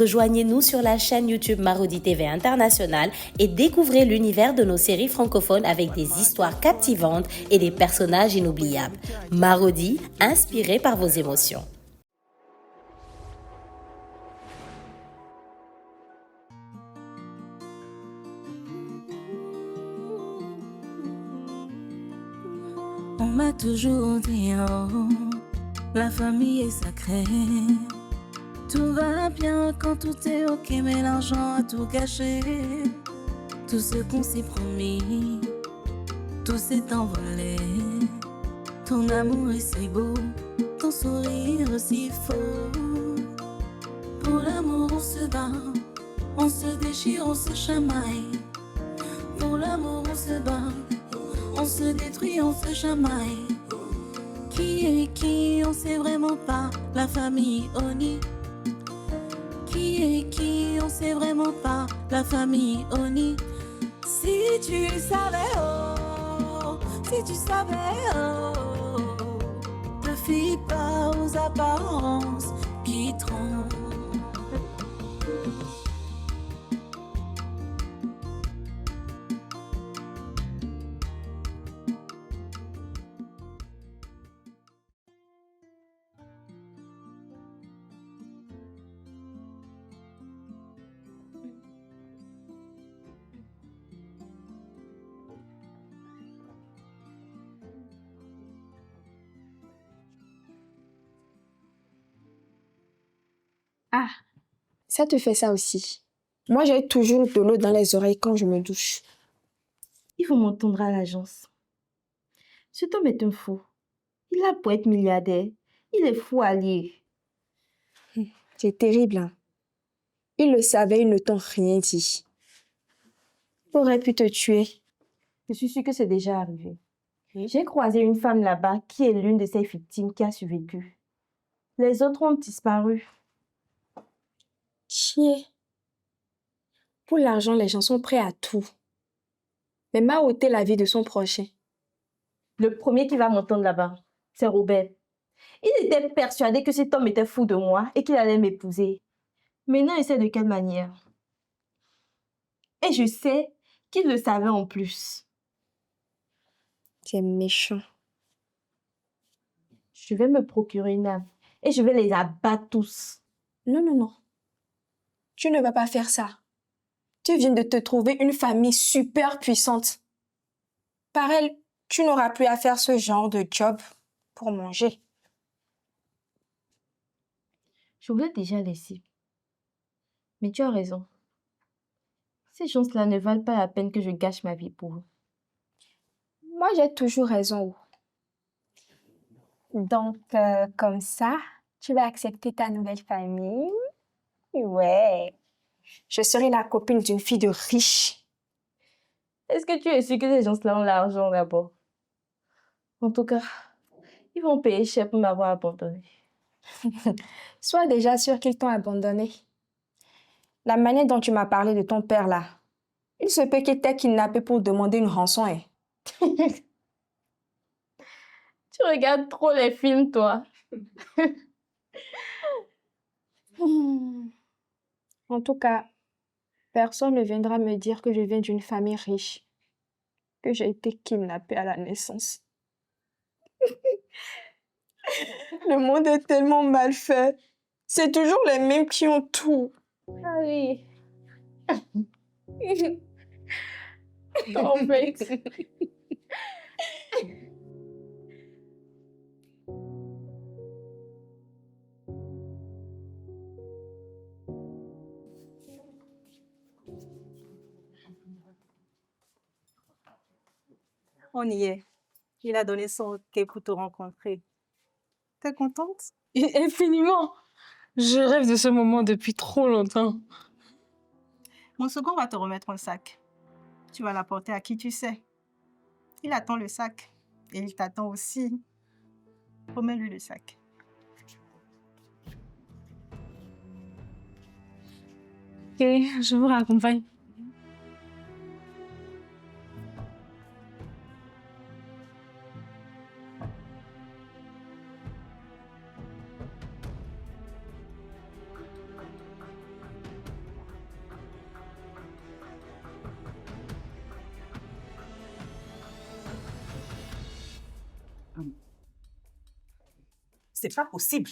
Rejoignez-nous sur la chaîne YouTube Marodi TV International et découvrez l'univers de nos séries francophones avec des histoires captivantes et des personnages inoubliables. Marodi, inspiré par vos émotions. On m'a toujours dit, oh, la famille est sacrée. Tout va bien quand tout est ok, mais l'argent a tout gâché. Tout ce qu'on s'est promis, tout s'est envolé. Ton amour est si beau, ton sourire si faux. Pour l'amour on se bat, on se déchire, on se chamaille. Pour l'amour on se bat, on se détruit, on se chamaille. Qui est qui, on sait vraiment pas. La famille Oni. Qui est qui, on sait vraiment pas. La famille Oni. Si tu savais, oh, si tu savais, oh, te fie pas aux apparences qui trompent. Ah, ça te fait ça aussi. Moi, j'ai toujours de l'eau dans les oreilles quand je me douche. Il faut m'entendre à l'agence. Cet homme est un fou. Il a pour être milliardaire. Il est fou allié. C'est terrible, hein. Il le savait, ils ne t'ont rien dit. Il aurait pu te tuer. Je suis sûre que c'est déjà arrivé. J'ai croisé une femme là-bas qui est l'une de ces victimes qui a survécu. Les autres ont disparu. Chier. Pour l'argent, les gens sont prêts à tout. Mais m'a ôté la vie de son prochain. Le premier qui va m'entendre là-bas, c'est Robert. Il était persuadé que cet homme était fou de moi et qu'il allait m'épouser. Maintenant, il sait de quelle manière. Et je sais qu'il le savait en plus. C'est méchant. Je vais me procurer une arme et je vais les abattre tous. Non, non, non. Tu ne vas pas faire ça. Tu viens de te trouver une famille super puissante. Par elle, tu n'auras plus à faire ce genre de job pour manger. Je voulais déjà laisser. Mais tu as raison. Ces gens-là ne valent pas la peine que je gâche ma vie pour eux. Moi, j'ai toujours raison. Donc, comme ça, tu vas accepter ta nouvelle famille. Ouais. Je serai la copine d'une fille de riche. Est-ce que tu es sûr que ces gens-là ont l'argent d'abord? En tout cas, ils vont payer cher pour m'avoir abandonné. Sois déjà sûr qu'ils t'ont abandonné. La manière dont tu m'as parlé de ton père là, il se peut qu'il t'ait kidnappé pour demander une rançon. Hein. Tu regardes trop les films, toi. En tout cas, personne ne viendra me dire que je viens d'une famille riche, que j'ai été kidnappée à la naissance. Le monde est tellement mal fait. C'est toujours les mêmes qui ont tout. Ah oui. Complexe. On y est. Il a donné son OK pour te rencontrer. T'es contente? Et infiniment. Je rêve de ce moment depuis trop longtemps. Mon second va te remettre un sac. Tu vas l'apporter à qui tu sais. Il attend le sac. Et il t'attend aussi. Remets-lui le sac. Ok, je vous raccompagne. C'est pas possible.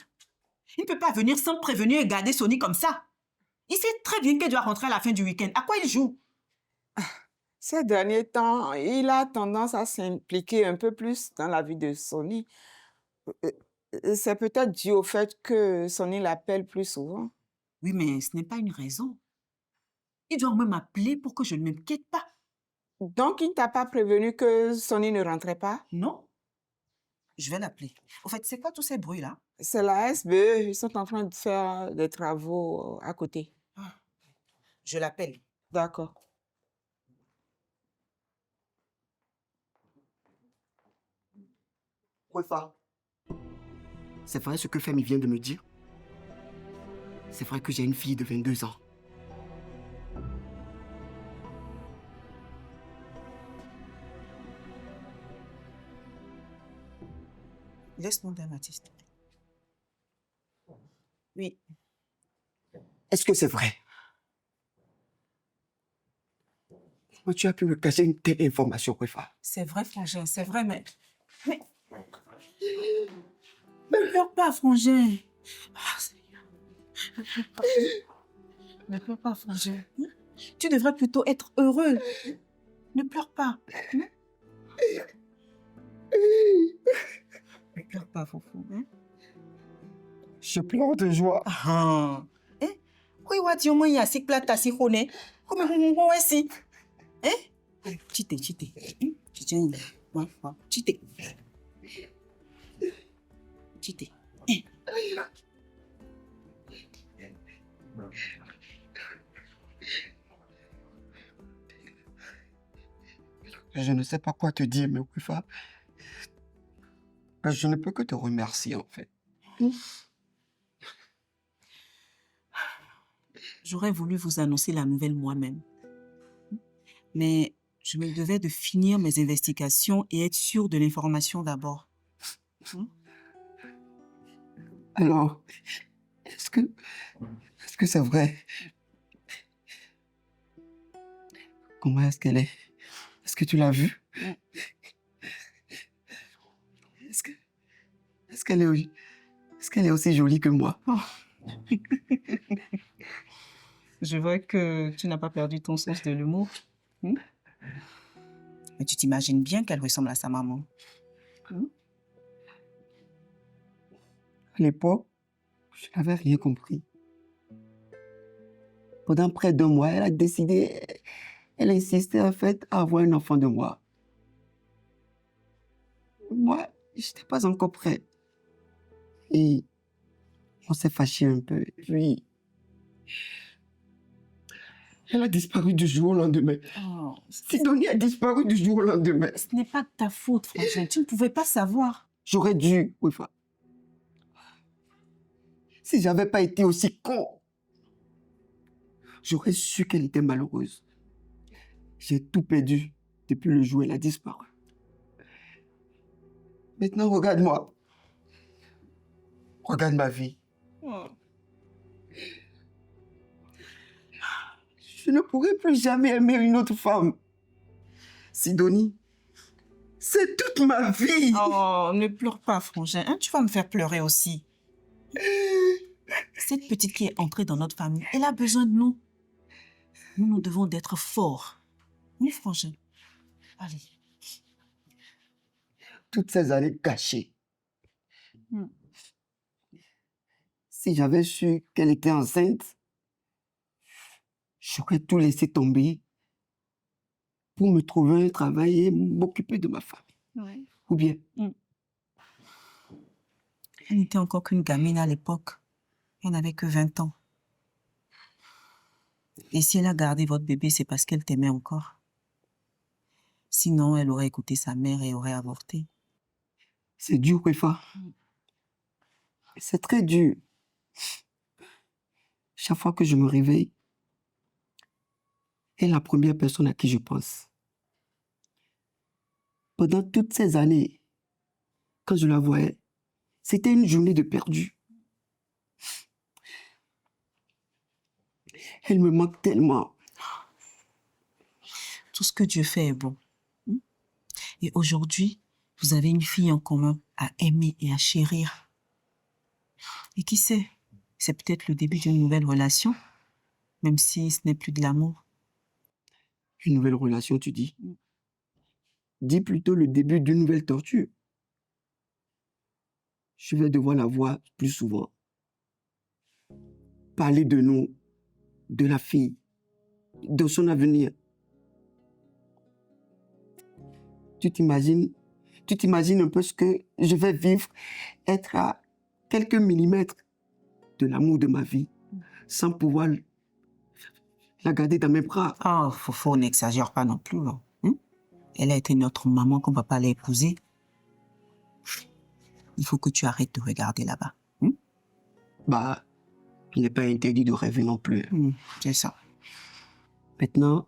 Il ne peut pas venir sans prévenir et garder Sonny comme ça. Il sait très bien qu'elle doit rentrer à la fin du week-end. À quoi il joue? Ces derniers temps, il a tendance à s'impliquer un peu plus dans la vie de Sonny. Euh, C'est peut-être dû au fait que Sonny l'appelle plus souvent. Oui, mais ce n'est pas une raison. Il doit même m'appeler pour que je ne m'inquiète pas. Donc, il ne t'a pas prévenu que Sonny ne rentrait pas? Non? Je vais l'appeler. Au fait, c'est quoi tous ces bruits-là? C'est la SBE, ils sont en train de faire des travaux à côté. Je l'appelle. D'accord. Wefa, c'est vrai ce que Femi vient de me dire? C'est vrai que j'ai une fille de 22 ans. Laisse-moi d'un Mathis. Oui. Est-ce que c'est vrai? Comment tu as pu me cacher une telle information, Wefa? C'est vrai, Frangin, c'est vrai, mais... Ne pleure pas, Frangin. Ah, Seigneur. Ne pleure pas, Frangin. Tu devrais plutôt être heureux. Ne pleure pas. Ne pleure pas, Foufou. Je pleure de joie. Ah. Oui, ouais, au moins, il y a six plats, t'as six connais. Comme on voit ici. Chité. Chité. Chité. Chité. Je ne sais pas quoi te dire, mais Wefa, je ne peux que te remercier, en fait. J'aurais voulu vous annoncer la nouvelle moi-même. Mais je me devais de finir mes investigations et être sûre de l'information d'abord. Alors, est-ce que c'est vrai? Comment est-ce qu'elle est? Est-ce que tu l'as vue? Est-ce qu'elle est aussi jolie que moi? Je vois que tu n'as pas perdu ton sens de l'humour. Mais tu t'imagines bien qu'elle ressemble à sa maman. À l'époque, je n'avais rien compris. Pendant près de 2 mois, elle a décidé, elle a insisté en fait à avoir un enfant de moi. Moi, je n'étais pas encore prêt. Et on s'est fâché un peu. Puis, elle a disparu du jour au lendemain. Sidonie a disparu du jour au lendemain. Ce n'est pas de ta faute, Frangin. Tu ne pouvais pas savoir. J'aurais dû, Wefa. Si j'avais pas été aussi con, j'aurais su qu'elle était malheureuse. J'ai tout perdu depuis le jour où elle a disparu. Maintenant, regarde-moi. Regarde ma vie. Je ne pourrai plus jamais aimer une autre femme. Sidonie, c'est toute ma vie. Oh, ne pleure pas, Frangin. Tu vas me faire pleurer aussi. Cette petite qui est entrée dans notre famille, elle a besoin de nous. Nous devons d'être forts. Oui, Frangin. Allez. Toutes ces années cachées. Si j'avais su qu'elle était enceinte, j'aurais tout laissé tomber pour me trouver un travail et m'occuper de ma famille. Ouais. Ou bien? Elle n'était encore qu'une gamine à l'époque. Elle n'avait que 20 ans. Et si elle a gardé votre bébé, c'est parce qu'elle t'aimait encore. Sinon, elle aurait écouté sa mère et aurait avorté. C'est dur, Wefa. C'est très dur. Chaque fois que je me réveille, elle est la première personne à qui je pense. Pendant toutes ces années, quand je la voyais, c'était une journée de perdu. Elle me manque tellement. Tout ce que Dieu fait est bon. Et aujourd'hui, vous avez une fille en commun à aimer et à chérir. Et qui sait, c'est peut-être le début d'une nouvelle relation, même si ce n'est plus de l'amour. Une nouvelle relation, tu dis? Dis plutôt le début d'une nouvelle torture. Je vais devoir la voir plus souvent. Parler de nous, de la fille, de son avenir. Tu t'imagines un peu ce que je vais vivre, être à quelques millimètres de l'amour de ma vie, sans pouvoir la garder dans mes bras. Oh, Fofo, n'exagère pas non plus. Hein. Elle a été notre maman qu'on ne va pas l'épouser. Il faut que tu arrêtes de regarder là-bas. Bah, il n'est pas interdit de rêver non plus. C'est ça. Maintenant,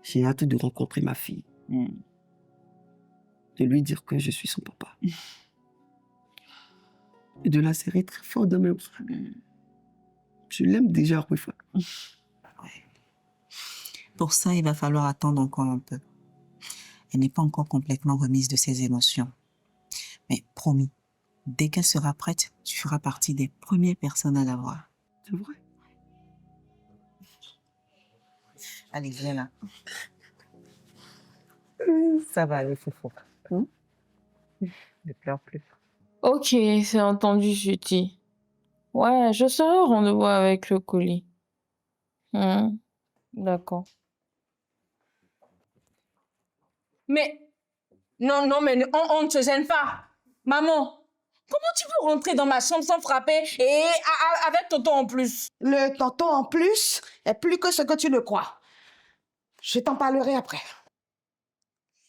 j'ai hâte de rencontrer ma fille. De lui dire que je suis son papa. Et de la serrer très fort dans mes bras. Je l'aime déjà, Rufa. Pour ça, il va falloir attendre encore un peu. Elle n'est pas encore complètement remise de ses émotions. Mais promis, dès qu'elle sera prête, tu feras partie des premières personnes à la voir. C'est vrai? Allez, viens là. Ça va aller, Fofo. Ne pleure plus. Ok, c'est entendu, Suti. Ouais, je serai au rendez-vous avec le colis. D'accord. Mais, non, mais on ne se gêne pas. Maman, comment tu peux rentrer dans ma chambre sans frapper et avec tonton en plus? Le tonton en plus est plus que ce que tu le crois. Je t'en parlerai après.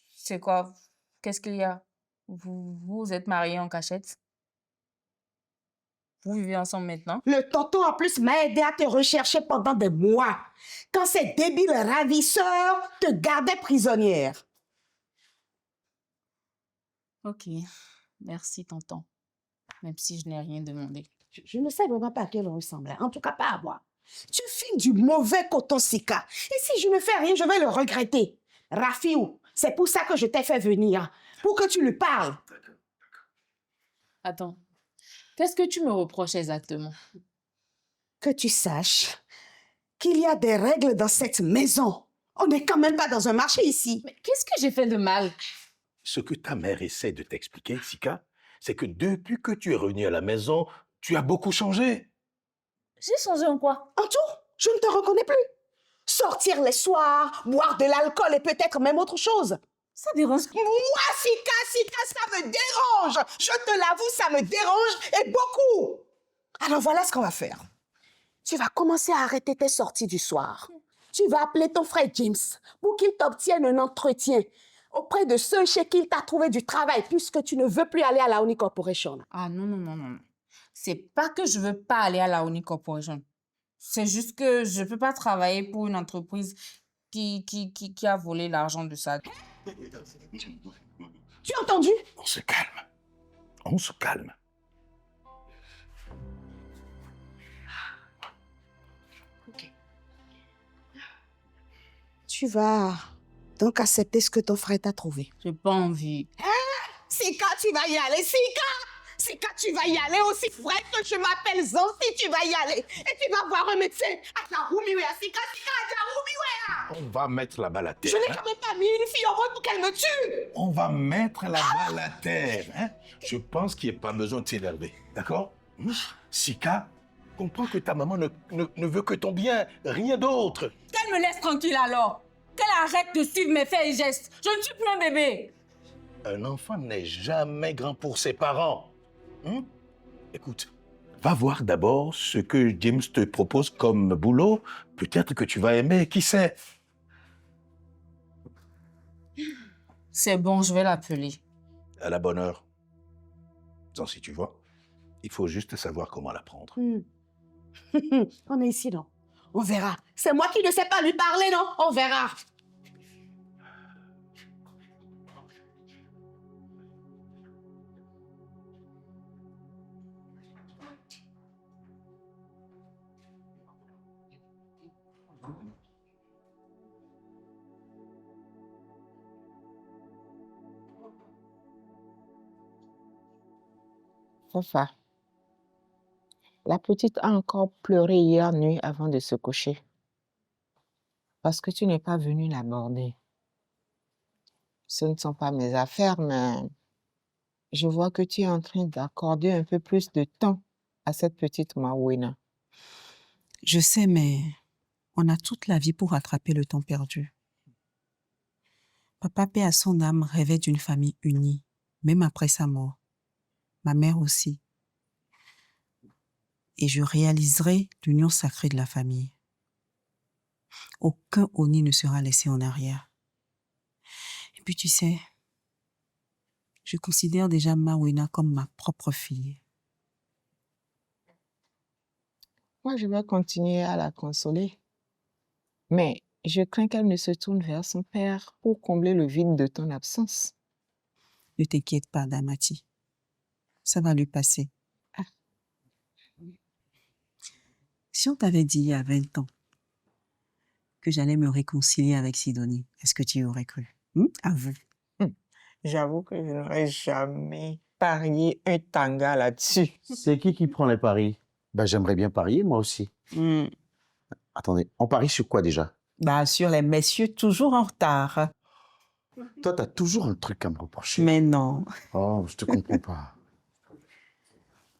C'est quoi? Qu'est-ce qu'il y a? Vous êtes mariés en cachette? Vous vivez ensemble maintenant? Le tonton en plus m'a aidé à te rechercher pendant des mois, quand ces débiles ravisseurs te gardaient prisonnière. Ok, merci tonton, même si je n'ai rien demandé. Je ne sais vraiment pas à quel on ressemble, en tout cas pas à moi. Tu files du mauvais coton Sika. Et si je ne fais rien, je vais le regretter. Rafiou, c'est pour ça que je t'ai fait venir, pour que tu lui parles. Attends, qu'est-ce que tu me reproches exactement? Que tu saches qu'il y a des règles dans cette maison. On n'est quand même pas dans un marché ici. Mais qu'est-ce que j'ai fait de mal? Ce que ta mère essaie de t'expliquer, Sika, c'est que depuis que tu es revenue à la maison, tu as beaucoup changé. J'ai changé en quoi? En tout, je ne te reconnais plus. Sortir les soirs, boire de l'alcool et peut-être même autre chose. Ça dérange. Moi, Sika, ça me dérange. Je te l'avoue, ça me dérange et beaucoup. Alors voilà ce qu'on va faire. Tu vas commencer à arrêter tes sorties du soir. Tu vas appeler ton frère James pour qu'il t'obtienne un entretien auprès de ceux chez qui il t'a trouvé du travail, puisque tu ne veux plus aller à la Oni Corporation. Ah non. C'est pas que je veux pas aller à la Oni Corporation. C'est juste que je peux pas travailler pour une entreprise qui a volé l'argent de ça. Tu as entendu? On se calme. On se calme. Ok. Tu vas donc accepter ce que ton frère t'a trouvé. J'ai pas envie. Sika, tu vas y aller, Sika, tu vas y aller aussi vrai que je m'appelle Zansi, tu vas y aller. Et tu vas voir un médecin. Sika, On va mettre la balle à terre. je n'ai quand même pas mis une fille au monde pour qu'elle me tue. On va mettre la balle à terre. Hein? Je pense qu'il n'y a pas besoin de s'énerver. D'accord? Sika, comprends que ta maman ne veut que ton bien, rien d'autre. Qu'elle me laisse tranquille alors. Qu'elle arrête de suivre mes faits et gestes. Je ne suis plus un bébé. Un enfant n'est jamais grand pour ses parents. Écoute, va voir d'abord ce que James te propose comme boulot. Peut-être que tu vas aimer, qui sait? C'est bon, je vais l'appeler. À la bonne heure. Si tu vois, il faut juste savoir comment la prendre. On est ici, non? On verra. C'est moi qui ne sais pas lui parler, non? On verra. Fafa, La petite a encore pleuré hier nuit avant de se coucher. Parce que tu n'es pas venu l'aborder. Ce ne sont pas mes affaires, mais je vois que tu es en train d'accorder un peu plus de temps à cette petite Mawena. Je sais, mais on a toute la vie pour rattraper le temps perdu. Papa, paix à son âme, rêvait d'une famille unie, même après sa mort. Ma mère aussi. Et je réaliserai l'union sacrée de la famille. Aucun Oni ne sera laissé en arrière. Et puis tu sais, je considère déjà Mawena comme ma propre fille. Moi, je vais continuer à la consoler. Mais je crains qu'elle ne se tourne vers son père pour combler le vide de ton absence. Ne t'inquiète pas, Damati. Ça va lui passer. Ah. Si on t'avait dit il y a 20 ans que j'allais me réconcilier avec Sidonie, est-ce que tu y aurais cru? Avoue. J'avoue que je n'aurais jamais parié un tanga là-dessus. C'est qui prend les paris? Ben, j'aimerais bien parier, moi aussi. Attendez, on parie sur quoi déjà? Bah, sur les messieurs toujours en retard. Toi, t'as toujours un truc à me reprocher. Mais non. Oh, je te comprends pas.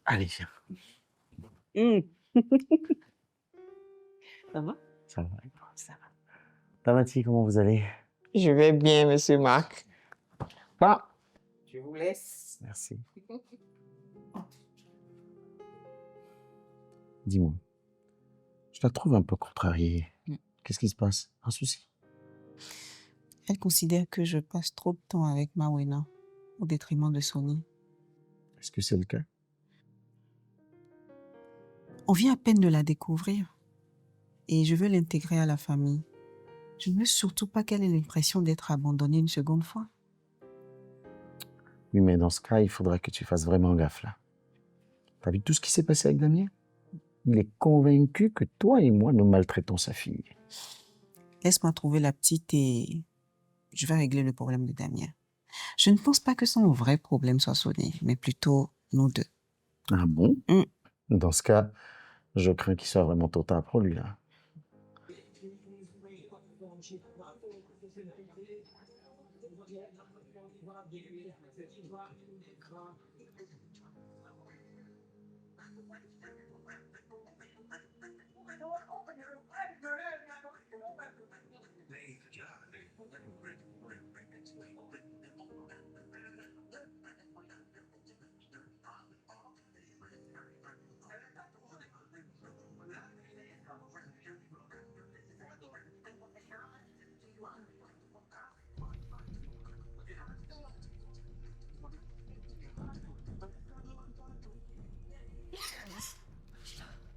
Allez, viens. Ça va? Ça va. Ça va. Damati, comment vous allez? Je vais bien, monsieur Marc. Bon, je vous laisse. Merci. Dis-moi, je la trouve un peu contrariée. Qu'est-ce qui se passe? Un souci? Elle considère que je passe trop de temps avec Mawena au détriment de Sony. Est-ce que c'est le cas? On vient à peine de la découvrir et je veux l'intégrer à la famille. Je ne veux surtout pas qu'elle ait l'impression d'être abandonnée une seconde fois. Oui, mais dans ce cas, il faudra que tu fasses vraiment gaffe là. T'as vu tout ce qui s'est passé avec Damien? Il est convaincu que toi et moi, nous maltraitons sa fille. Laisse-moi trouver la petite et je vais régler le problème de Damien. Je ne pense pas que son vrai problème soit Sony, mais plutôt nous deux. Ah bon? Dans ce cas, je crains qu'il soit vraiment trop tard pour lui là.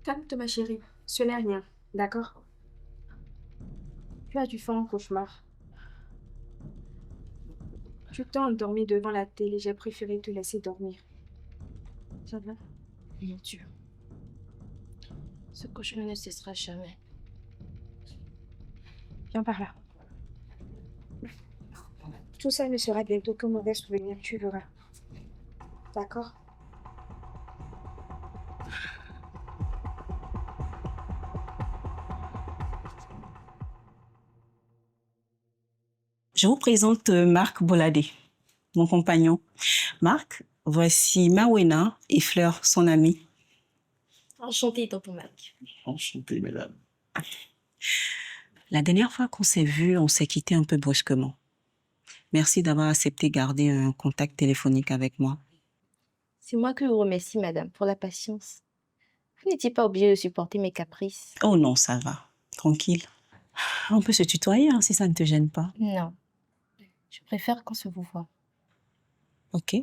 Calme-toi, ma chérie. Ce n'est rien, d'accord? Tu as dû faire un cauchemar. Tu t'es endormi devant la télé. J'ai préféré te laisser dormir. Ça va? Mon Dieu. Ce cauchemar ne cessera jamais. Viens par là. Tout ça ne sera bientôt que mauvais souvenir, tu verras. D'accord? Je vous présente Marc Bolade, mon compagnon. Marc, voici Mawena et Fleur, son amie. Enchantée, tonton Marc. Enchanté, mesdames. La dernière fois qu'on s'est vus, on s'est quitté un peu brusquement. Merci d'avoir accepté de garder un contact téléphonique avec moi. C'est moi qui vous remercie, madame, pour la patience. Vous n'étiez pas obligée de supporter mes caprices. Oh non, ça va. Tranquille. On peut se tutoyer hein, si ça ne te gêne pas. Non. Je préfère qu'on se vous voit. Ok.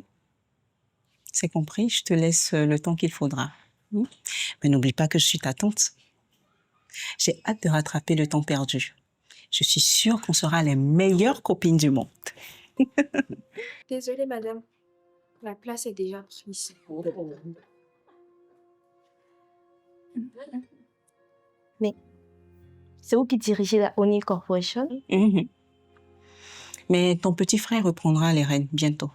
C'est compris, je te laisse le temps qu'il faudra. Mais n'oublie pas que je suis ta tante. J'ai hâte de rattraper le temps perdu. Je suis sûre qu'on sera les meilleures copines du monde. Désolée, madame. La place est déjà prise. Mais c'est vous qui dirigez la Oni Corporation? Mais ton petit frère reprendra les rênes bientôt.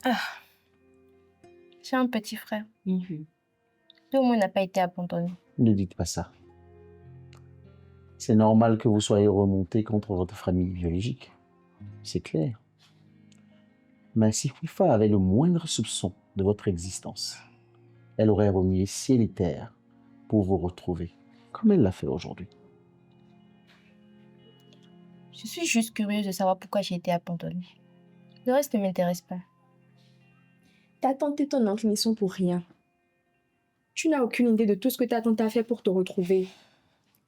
Ah, j'ai un petit frère. Tout le monde n'a pas été abandonné. Ne dites pas ça. C'est normal que vous soyez remonté contre votre famille biologique. C'est clair. Mais si Fifa avait le moindre soupçon de votre existence, elle aurait remué ciel et terre pour vous retrouver, comme elle l'a fait aujourd'hui. Je suis juste curieuse de savoir pourquoi j'ai été abandonnée. Le reste ne m'intéresse pas. T'as tenté ton inclinaison pour rien. Tu n'as aucune idée de tout ce que ta tante a fait pour te retrouver.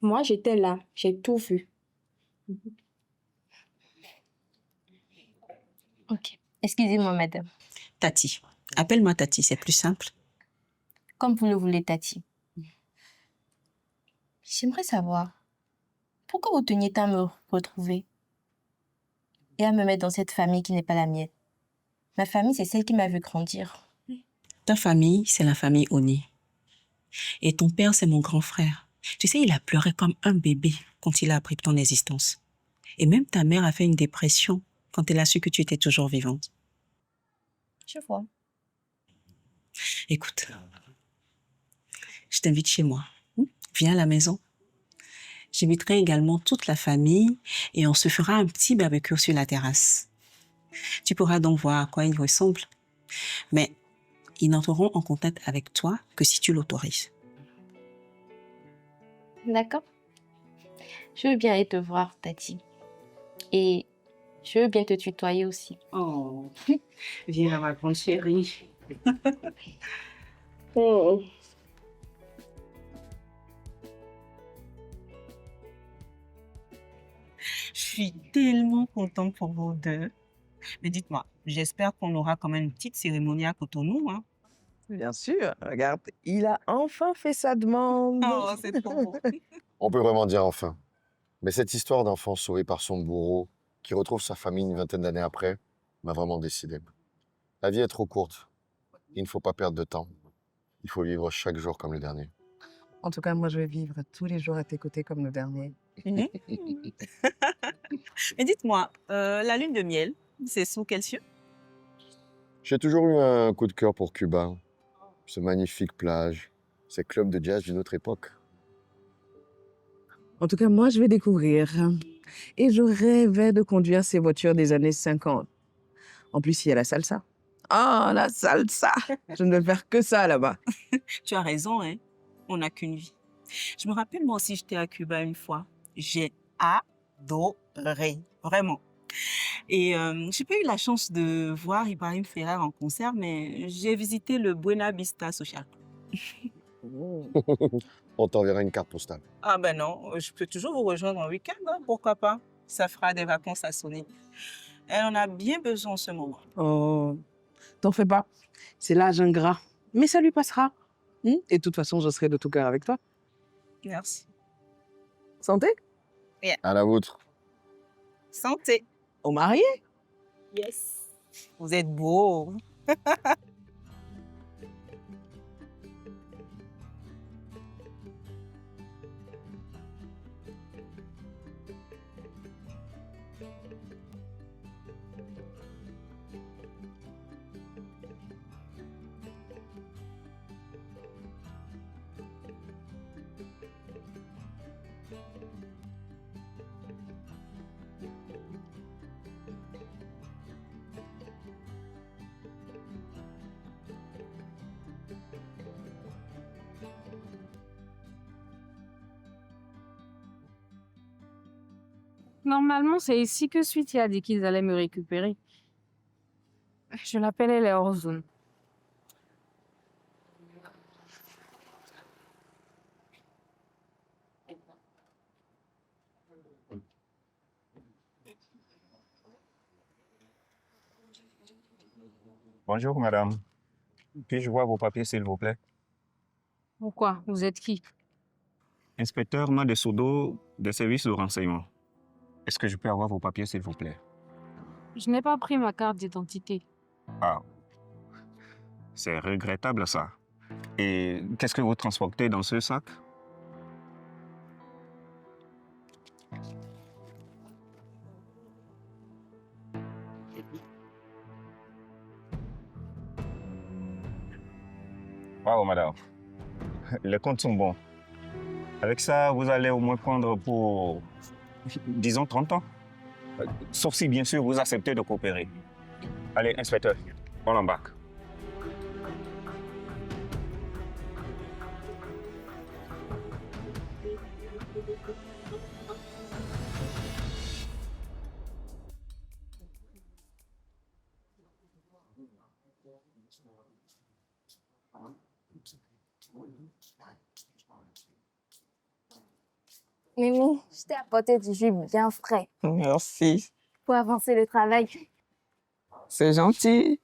Moi, j'étais là, j'ai tout vu. Ok. Excusez-moi, madame. Tati. Appelle-moi Tati, c'est plus simple. Comme vous le voulez, Tati. J'aimerais savoir pourquoi vous teniez tant à me retrouver et à me mettre dans cette famille qui n'est pas la mienne. Ma famille, c'est celle qui m'a vu grandir. Ta famille, c'est la famille Oni. Et ton père, c'est mon grand frère. Tu sais, il a pleuré comme un bébé quand il a appris ton existence. Et même ta mère a fait une dépression quand elle a su que tu étais toujours vivante. Je vois. Écoute, je t'invite chez moi. Viens à la maison. J'inviterai également toute la famille et on se fera un petit barbecue sur la terrasse. Tu pourras donc voir à quoi ils ressemblent. Mais ils n'entreront en contact avec toi que si tu l'autorises. D'accord. Je veux bien aller te voir, Tati. Et je veux bien te tutoyer aussi. Oh, viens ma grande chérie. Je suis tellement contente pour vous deux. Mais dites-moi, j'espère qu'on aura quand même une petite cérémonie à Cotonou, hein? Bien sûr, regarde, il a enfin fait sa demande. Oh, c'est trop beau. On peut vraiment dire enfin. Mais cette histoire d'enfant sauvé par son bourreau, qui retrouve sa famille une vingtaine d'années après, m'a vraiment décidé. La vie est trop courte. Il ne faut pas perdre de temps. Il faut vivre chaque jour comme le dernier. En tout cas, moi, je vais vivre tous les jours à tes côtés comme le dernier. Mais dites-moi, la lune de miel, c'est sous quel cieux? J'ai toujours eu un coup de cœur pour Cuba. Ce magnifique plage, ces clubs de jazz d'une autre époque. En tout cas, moi, je vais découvrir. Et je rêvais de conduire ces voitures des années 50. En plus, il y a la salsa. Ah, la salsa! Je ne vais faire que ça là-bas. Tu as raison, hein? On n'a qu'une vie. Je me rappelle, moi aussi, j'étais à Cuba une fois. J'ai adoré, vraiment. Et j'ai pas eu la chance de voir Ibrahim Ferrer en concert, mais j'ai visité le Buena Vista Social Club. On t'enverra une carte postale. Ah ben non, je peux toujours vous rejoindre en week-end, hein, pourquoi pas? Ça fera des vacances à Sony. Elle en a bien besoin en ce moment. Oh, t'en fais pas. C'est l'âge ingrat. Mais ça lui passera. Et de toute façon, je serai de tout cœur avec toi. Merci. Santé? Yeah. À la vôtre. Santé. Au marié? Yes. Vous êtes beau. Normalement, c'est ici que Sweetie a dit qu'ils allaient me récupérer. Je l'appelais les hors zone. Bonjour, madame. Puis-je voir vos papiers, s'il vous plaît? Pourquoi? Vous êtes qui? Inspecteur Madesodo des services de renseignement. Est-ce que je peux avoir vos papiers, s'il vous plaît? Je n'ai pas pris ma carte d'identité. Ah, c'est regrettable ça. Et qu'est-ce que vous transportez dans ce sac? Wow, madame. les comptes sont bons. Avec ça, vous allez au moins prendre pour, disons, 30 ans. Sauf si, bien sûr, vous acceptez de coopérer. Allez, inspecteur, on l'embarque. Mimi, je t'ai apporté du jus bien frais Merci. pour avancer le travail. C'est gentil.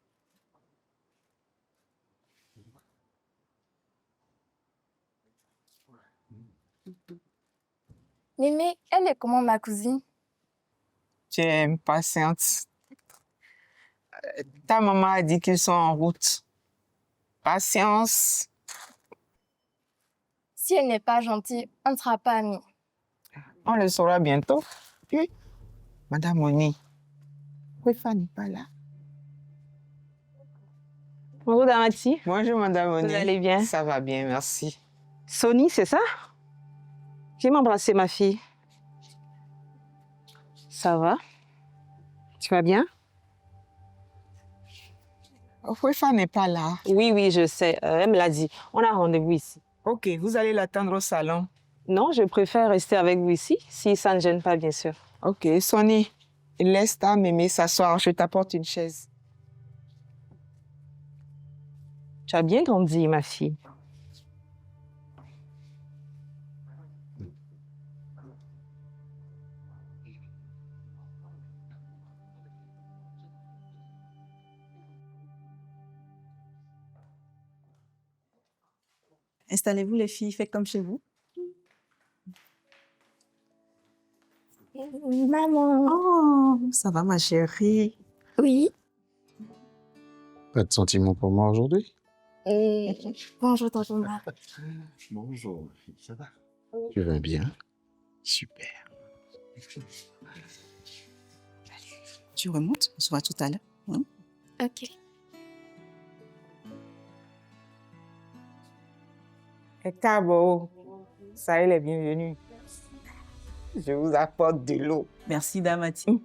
Mimi, elle est comment ma cousine? Tu es impatiente. Ta maman a dit qu'ils sont en route. Patience. Si elle n'est pas gentille, on ne sera pas amis. On le saura bientôt. Oui. Madame Moni, Wefa n'est pas là. Bonjour Damati. Bonjour Madame Moni. Vous allez bien? Ça va bien, merci. Sony, c'est ça? Viens m'embrasser, ma fille. Ça va? Tu vas bien? Wefa n'est pas là. Oui, oui, je sais. Elle me l'a dit. On a rendez-vous ici. Ok, vous allez l'attendre au salon. Non, je préfère rester avec vous ici, si ça ne gêne pas, bien sûr. Ok, Sonny, laisse ta mémé s'asseoir. Je t'apporte une chaise. Tu as bien grandi, ma fille. Installez-vous les filles, faites comme chez vous. Maman. Oh, ça va ma chérie. Oui. Pas de sentiments pour moi aujourd'hui? Bonjour, tonton Mar. Bonjour, ça va? Tu vas bien? Super. Tu remontes, on se voit tout à l'heure. Hein? Ok. Et Cabo, ça y est, les bienvenus. Je vous apporte de l'eau. Merci Damati.